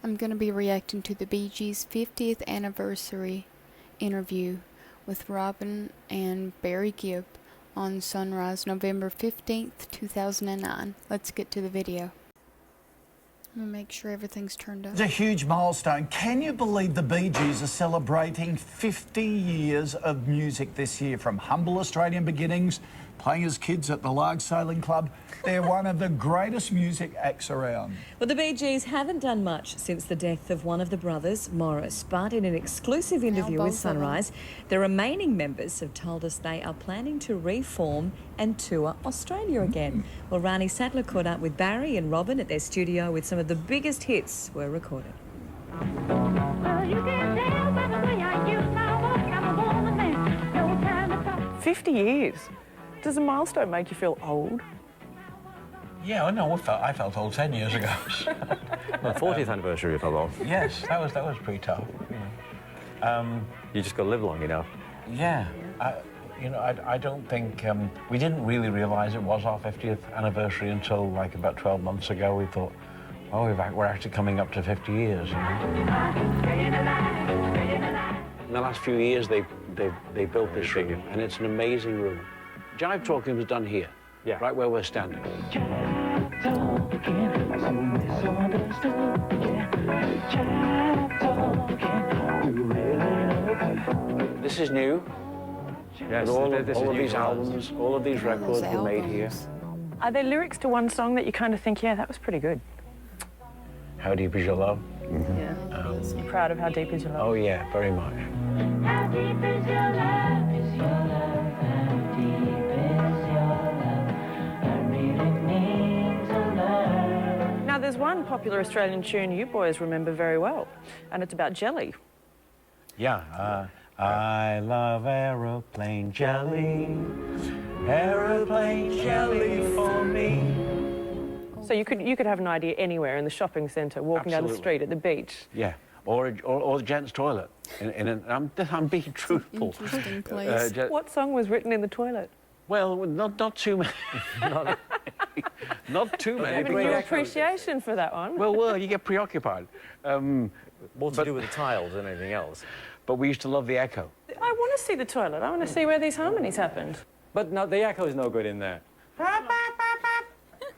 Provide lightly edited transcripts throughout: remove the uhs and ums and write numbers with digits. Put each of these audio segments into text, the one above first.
I'm going to be reacting to the Bee Gees' 50th anniversary interview with Robin and Barry Gibb on Sunrise, November 15th, 2009. Let's get to the video. I'm going to make sure everything's turned up. It's a huge milestone. Can you believe the Bee Gees are celebrating 50 years of music this year? From humble Australian beginnings, playing as kids at the Larg Sailing Club, they're one of the greatest music acts around. Well, the Bee Gees haven't done much since the death of one of the brothers, Morris, but in an exclusive interview with Sunrise, the remaining members have told us they are planning to reform and tour Australia again. Well, Rani Sattler caught up with Barry and Robin at their studio with some of the biggest hits were recorded. Well, you can tell by the way I use my walk, I'm a woman man. No time to talk. 50 years. Does a milestone make you feel old? Yeah, I know. I felt old 10 years ago. Well, 40th anniversary of old. Yes, that was pretty tough. You just got to live long enough. Yeah, I don't think we didn't really realise it was our 50th anniversary until like about 12 months ago. We thought, oh, we're actually coming up to 50 years. You know? In the last few years, they built this room, and it's an amazing room. Jive Talking was done here, right where we're standing. This is new. Yes, all of this is new these albums, all of these records were made here. Are there lyrics to one song that you kind of think, yeah, that was pretty good? How Deep Is Your Love? Yeah. You're proud of How Deep Is Your Love? Oh yeah, very much. How deep is your love? Is your love? How deep is your love? I really mean to love. Now, there's one popular Australian tune you boys remember very well, and it's about jelly. Yeah, I love aeroplane jelly, aeroplane jelly for me. So you could have an idea anywhere in the shopping centre, walking down the street, at the beach. Yeah, or the gents' toilet. I'm being truthful. Interesting place. What song was written in the toilet? Well, not too many. not too many. Having no appreciation for that one. Well, you get preoccupied. More to do with the tiles than anything else. But we used to love the echo. I want to see the toilet. I want to see where these harmonies happened. But no, the echo is no good in there.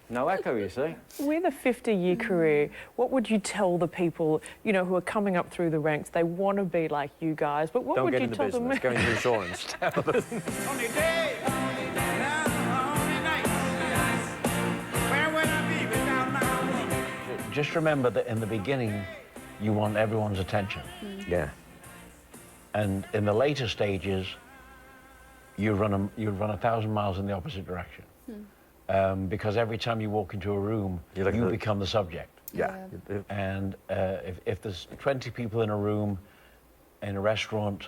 No echo, you see. With a 50-year career, what would you tell the people, you know, who are coming up through the ranks? They want to be like you guys, but what Don't would get you into tell business. them? Go into insurance. Just remember that in the beginning, you want everyone's attention. Yeah. And in the later stages, you run 1,000 miles in the opposite direction. Because every time you walk into a room, you become the subject. Yeah. And if there's 20 people in a room, in a restaurant,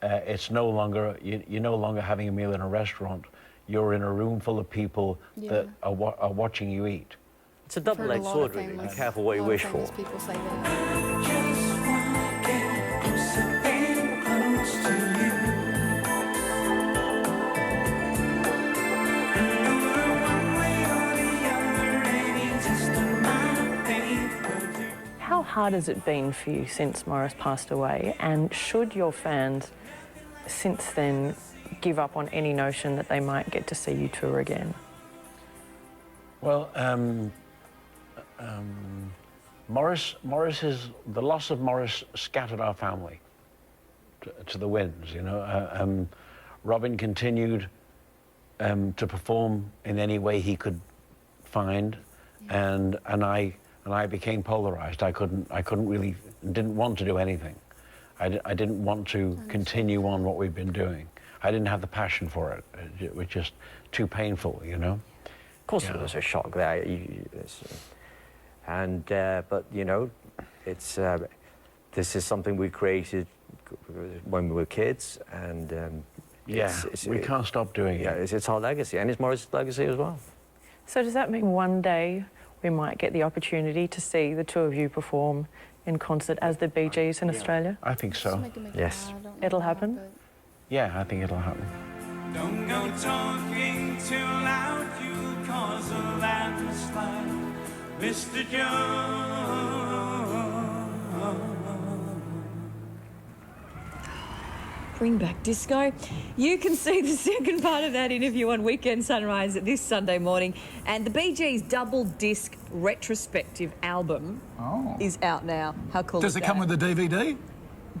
it's no longer, you're no longer having a meal in a restaurant. You're in a room full of people that are watching you eat. It's a double-edged sword, really. Be careful what you wish for. People say that. How hard has it been for you since Morris passed away? And should your fans, since then, give up on any notion that they might get to see you tour again? Well, the loss of Morris scattered our family to the winds, you know. Robin continued to perform in any way he could find, and I became polarized. I couldn't really, didn't want to do anything. I didn't want to continue on what we've been doing. I didn't have the passion for it. It was just too painful, you know. Of course, there was a shock there, but you know, it's this is something we created when we were kids, and we can't stop doing it. Yeah, it's our legacy, and it's Morris' legacy as well. So does that mean one day we might get the opportunity to see the two of you perform in concert as the Bee Gees in Australia? I think so. Yes. It'll happen? Yeah, I think it'll happen. Don't go talking too loud, you'll cause a landslide, Mr. Jones. Bring back disco. You can see the second part of that interview on Weekend Sunrise this Sunday morning. And the Bee Gees double disc retrospective album is out now. How cool is Does that? it come with a DVD?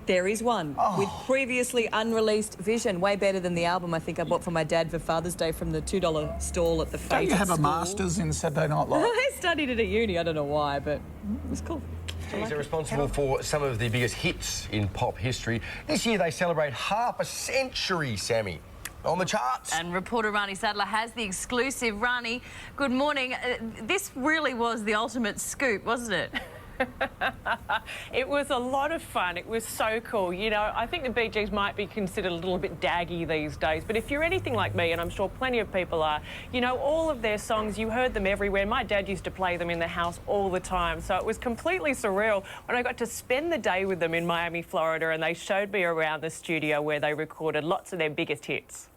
There is one with previously unreleased vision. Way better than the album I think I bought for my dad for Father's Day from the $2 stall at the Don't Fate you have a school. Masters in Saturday Night Live? I studied it at uni. I don't know why, but it was cool. These are responsible for some of the biggest hits in pop history. This year they celebrate half a century, Sammy, on the charts. And reporter Rani Sadler has the exclusive. Rani, good morning. This really was the ultimate scoop, wasn't it? It was a lot of fun. It was so cool. You know, I think the Bee Gees might be considered a little bit daggy these days, but if you're anything like me, and I'm sure plenty of people are, you know, all of their songs, you heard them everywhere. My dad used to play them in the house all the time, so it was completely surreal when I got to spend the day with them in Miami, Florida, and they showed me around the studio where they recorded lots of their biggest hits.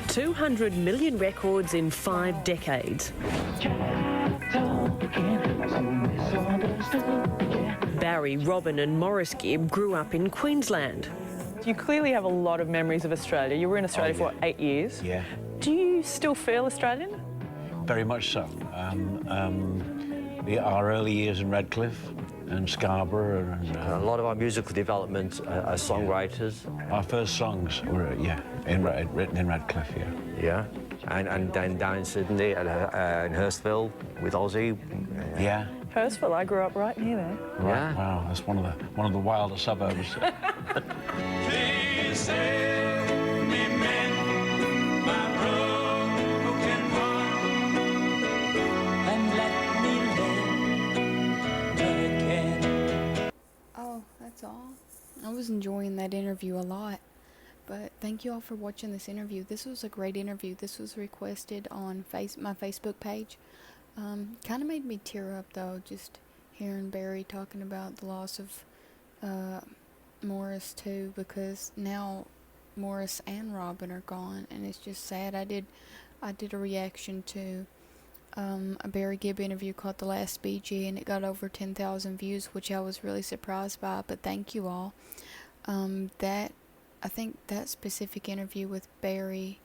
200 million records in 5 decades. Barry, Robin and Morris Gibb grew up in Queensland. You clearly have a lot of memories of Australia. You were in Australia for 8 years. Yeah, Do you still feel Australian? very much so. Our early years in Redcliffe and Scarborough and A lot of our musical development as songwriters. our first songs were, written in Redcliffe, Yeah. And then down in Sydney, in Hurstville with Ozzy. Yeah. Hurstville, I grew up right near there. Right. Yeah. Wow, that's one of the wilder suburbs. Please help me mend my broken heart and let me live again. Oh, that's all. I was enjoying that interview a lot. But thank you all for watching this interview. This was a great interview. This was requested on my Facebook page. Kind of made me tear up though, just hearing Barry talking about the loss of Morris too, because now Morris and Robin are gone, and it's just sad. I did a reaction to a Barry Gibb interview called The Last BG, and it got over 10,000 views, which I was really surprised by. But thank you all. I think that specific interview with Barry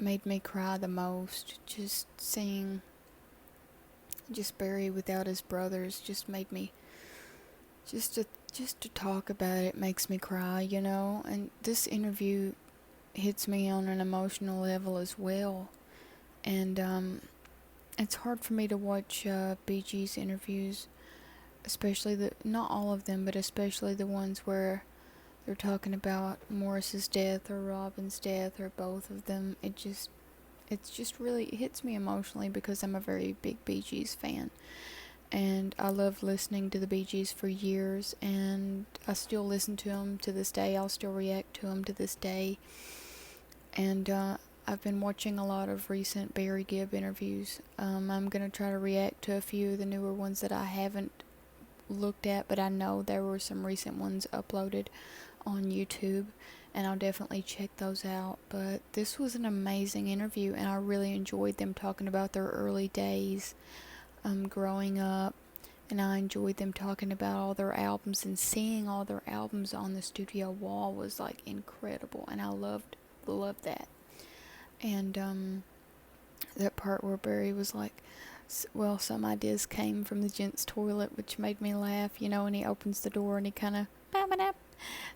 made me cry the most. Just seeing Barry without his brothers just made me, just to talk about it makes me cry, you know. And this interview hits me on an emotional level as well. And it's hard for me to watch Bee Gees interviews, especially not all of them, but especially the ones where they're talking about Morris's death or Robin's death or both of them. It just really hits me emotionally because I'm a very big Bee Gees fan. And I loved listening to the Bee Gees for years, and I still listen to them to this day. I'll still react to them to this day. And I've been watching a lot of recent Barry Gibb interviews. I'm going to try to react to a few of the newer ones that I haven't looked at, but I know there were some recent ones uploaded on YouTube, and I'll definitely check those out. But this was an amazing interview, and I really enjoyed them talking about their early days growing up, and I enjoyed them talking about all their albums, and seeing all their albums on the studio wall was like incredible, and I loved that. And that part where Barry was like, well, some ideas came from the gents' toilet, which made me laugh, you know, and he opens the door and he kind of,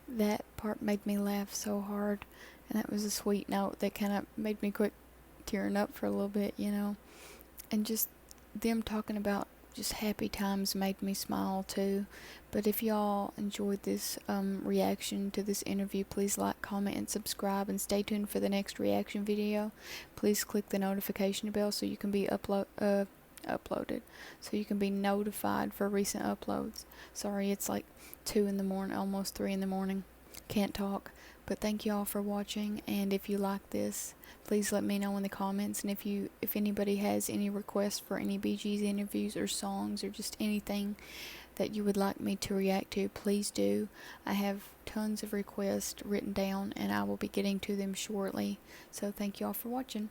that part made me laugh so hard, and that was a sweet note that kind of made me quit tearing up for a little bit, you know. And just them talking about just happy times made me smile too. But if y'all enjoyed this reaction to this interview, please like, comment, and subscribe, and stay tuned for the next reaction video. Please click the notification bell so you can be uploaded, so you can be notified for recent uploads. Sorry, it's like 2 in the morning, almost 3 in the morning. Can't talk. But thank you all for watching, and if you like this, please let me know in the comments. And if anybody has any requests for any Bee Gees interviews or songs or just anything that you would like me to react to, please do. I have tons of requests written down, and I will be getting to them shortly. So thank you all for watching.